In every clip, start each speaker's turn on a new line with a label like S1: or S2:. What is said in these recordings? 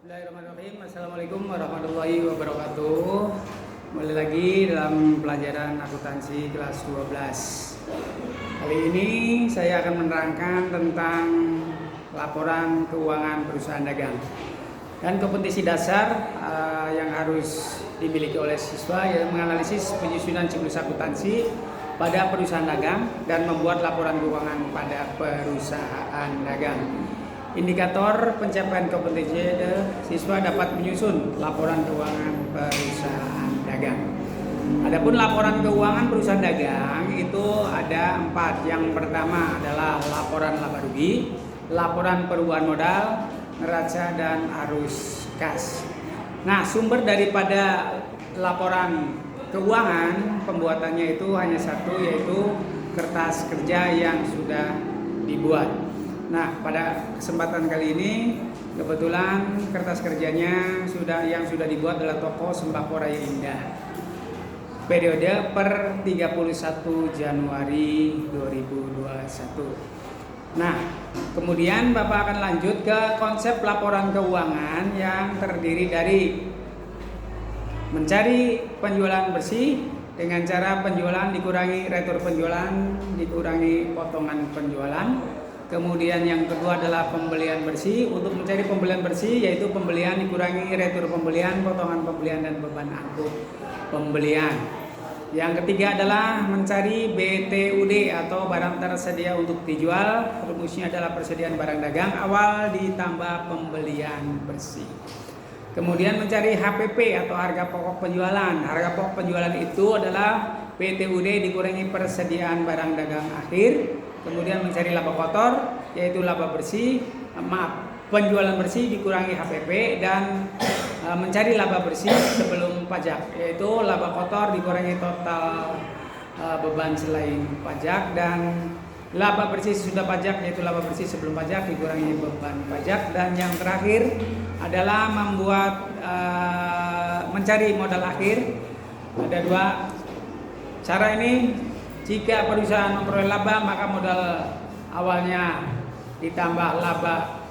S1: Bismillahirrahmanirrahim. Assalamualaikum warahmatullahi wabarakatuh. Kembali lagi dalam pelajaran akuntansi kelas 12. Kali ini saya akan menerangkan tentang laporan keuangan perusahaan dagang dan kompetisi dasar yang harus dimiliki oleh siswa, yang menganalisis penyusunan siklus akuntansi pada perusahaan dagang dan membuat laporan keuangan pada perusahaan dagang. Indikator pencapaian kompetensi siswa dapat menyusun laporan keuangan perusahaan dagang. Adapun laporan keuangan perusahaan dagang itu ada 4. Yang pertama adalah laporan laba rugi, laporan perubahan modal, neraca, dan arus kas. Nah, sumber daripada laporan keuangan pembuatannya itu hanya satu, yaitu kertas kerja yang sudah dibuat. Nah, pada kesempatan kali ini kebetulan kertas kerjanya yang sudah dibuat adalah toko Sembako Raya Indah. Periode per 31 Januari 2021. Nah, kemudian Bapak akan lanjut ke konsep laporan keuangan yang terdiri dari mencari penjualan bersih dengan cara penjualan dikurangi retur penjualan, dikurangi potongan penjualan. Kemudian yang kedua adalah pembelian bersih. Untuk mencari pembelian bersih yaitu pembelian dikurangi retur pembelian, potongan pembelian, dan beban angkut pembelian. Yang ketiga adalah mencari BTUD atau barang tersedia untuk dijual. Rumusnya adalah persediaan barang dagang awal ditambah pembelian bersih. Kemudian mencari HPP atau harga pokok penjualan. Harga pokok penjualan itu adalah BTUD dikurangi persediaan barang dagang akhir. Kemudian mencari laba kotor, yaitu laba bersih, penjualan bersih dikurangi HPP, dan mencari laba bersih sebelum pajak, yaitu laba kotor dikurangi total beban selain pajak, dan laba bersih sesudah pajak, yaitu laba bersih sebelum pajak dikurangi beban pajak. Dan yang terakhir adalah mencari modal akhir. Ada 2 cara ini. Jika perusahaan memperoleh laba, maka modal awalnya ditambah laba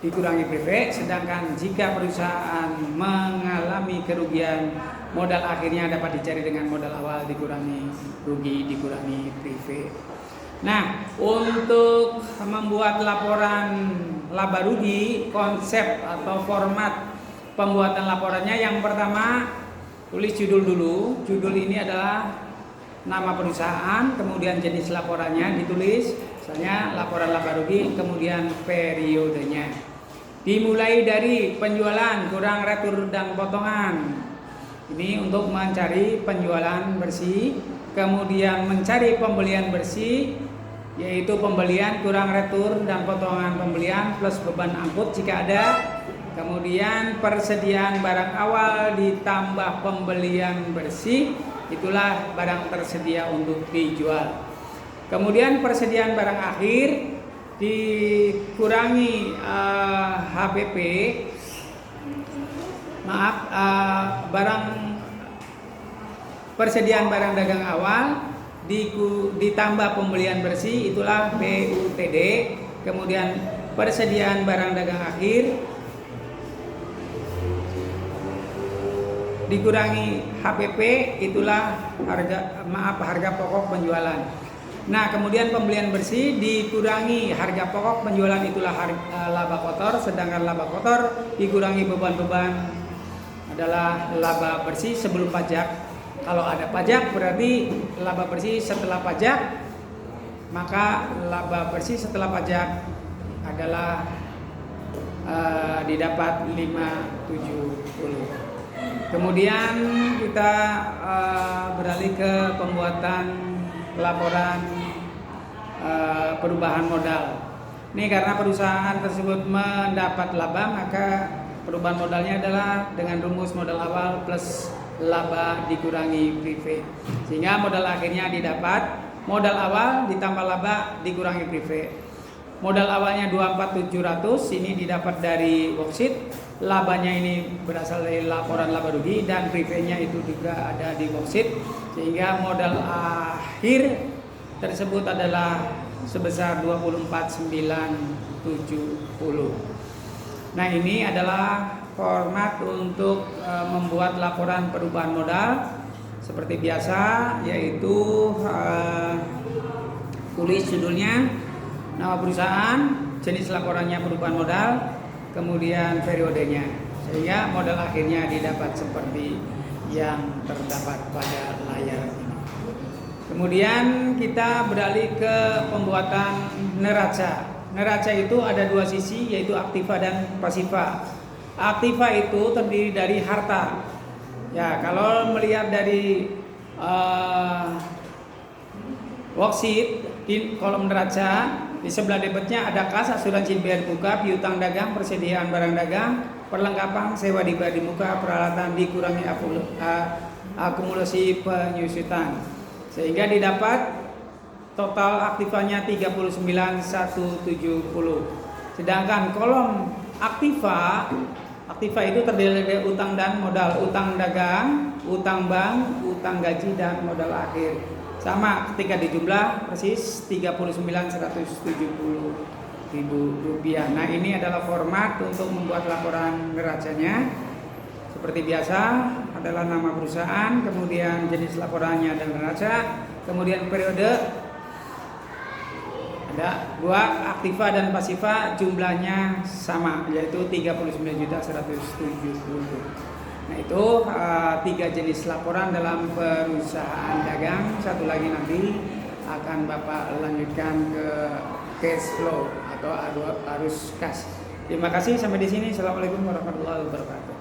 S1: dikurangi PV. Sedangkan jika perusahaan mengalami kerugian, modal akhirnya dapat dicari dengan modal awal dikurangi rugi dikurangi PV. Nah, untuk membuat laporan laba rugi, konsep atau format pembuatan laporannya, yang pertama tulis judul dulu. Judul ini adalah nama perusahaan, kemudian jenis laporannya ditulis, misalnya laporan laba rugi, kemudian periodenya. Dimulai dari penjualan kurang retur dan potongan. Ini untuk mencari penjualan bersih. Kemudian mencari pembelian bersih, yaitu pembelian kurang retur dan potongan pembelian plus beban angkut jika ada. Kemudian persediaan barang awal ditambah pembelian bersih, itulah barang tersedia untuk dijual. Kemudian persediaan barang akhir dikurangi HPP, persediaan barang dagang awal ditambah pembelian bersih, itulah BUTD. Kemudian persediaan barang dagang akhir dikurangi HPP, itulah harga pokok penjualan. Nah, kemudian pembelian bersih dikurangi harga pokok penjualan, itulah laba kotor. Sedangkan laba kotor dikurangi beban-beban adalah laba bersih sebelum pajak. Kalau ada pajak berarti laba bersih setelah pajak, maka laba bersih setelah pajak adalah didapat 570. Kemudian kita beralih ke pembuatan laporan perubahan modal. Ini karena perusahaan tersebut mendapat laba, maka perubahan modalnya adalah dengan rumus modal awal plus laba dikurangi PV. Sehingga modal akhirnya didapat modal awal ditambah laba dikurangi PV. Modal awalnya 24.700, ini didapat dari worksheet. Labanya ini berasal dari laporan laba rugi, dan PV-nya itu juga ada di worksheet. Sehingga modal akhir tersebut adalah sebesar 24.970. Nah, ini adalah format untuk membuat laporan perubahan modal seperti biasa, yaitu tulis judulnya, nama perusahaan, jenis laporannya perubahan modal, kemudian periodenya, sehingga modal akhirnya didapat seperti yang terdapat pada layar ini. Kemudian kita beralih ke pembuatan neraca. Neraca itu ada dua sisi, yaitu aktiva dan pasiva. Aktiva itu terdiri dari harta. Ya, kalau melihat dari worksheet di kolom neraca, di sebelah debitnya ada kas, asuransi biaya muka, piutang dagang, persediaan barang dagang, perlengkapan, sewa dibayar di muka, peralatan dikurangi akumulasi penyusutan, sehingga didapat total aktivanya 39.170. Sedangkan kolom aktiva itu terdiri dari utang dan modal, utang dagang, utang bank, utang gaji, dan modal akhir. Sama ketika dijumlah persis 39.170.000 rupiah. Nah, ini adalah format untuk membuat laporan neracanya. Seperti biasa adalah nama perusahaan, kemudian jenis laporannya dan neraca, kemudian periode. Ada dua, aktiva dan pasiva, jumlahnya sama, yaitu 39.170. Nah, itu 3 jenis laporan dalam perusahaan dagang. Satu lagi nanti akan Bapak lanjutkan ke cash flow atau arus kas. Terima kasih, sampai di sini. Assalamualaikum warahmatullahi wabarakatuh.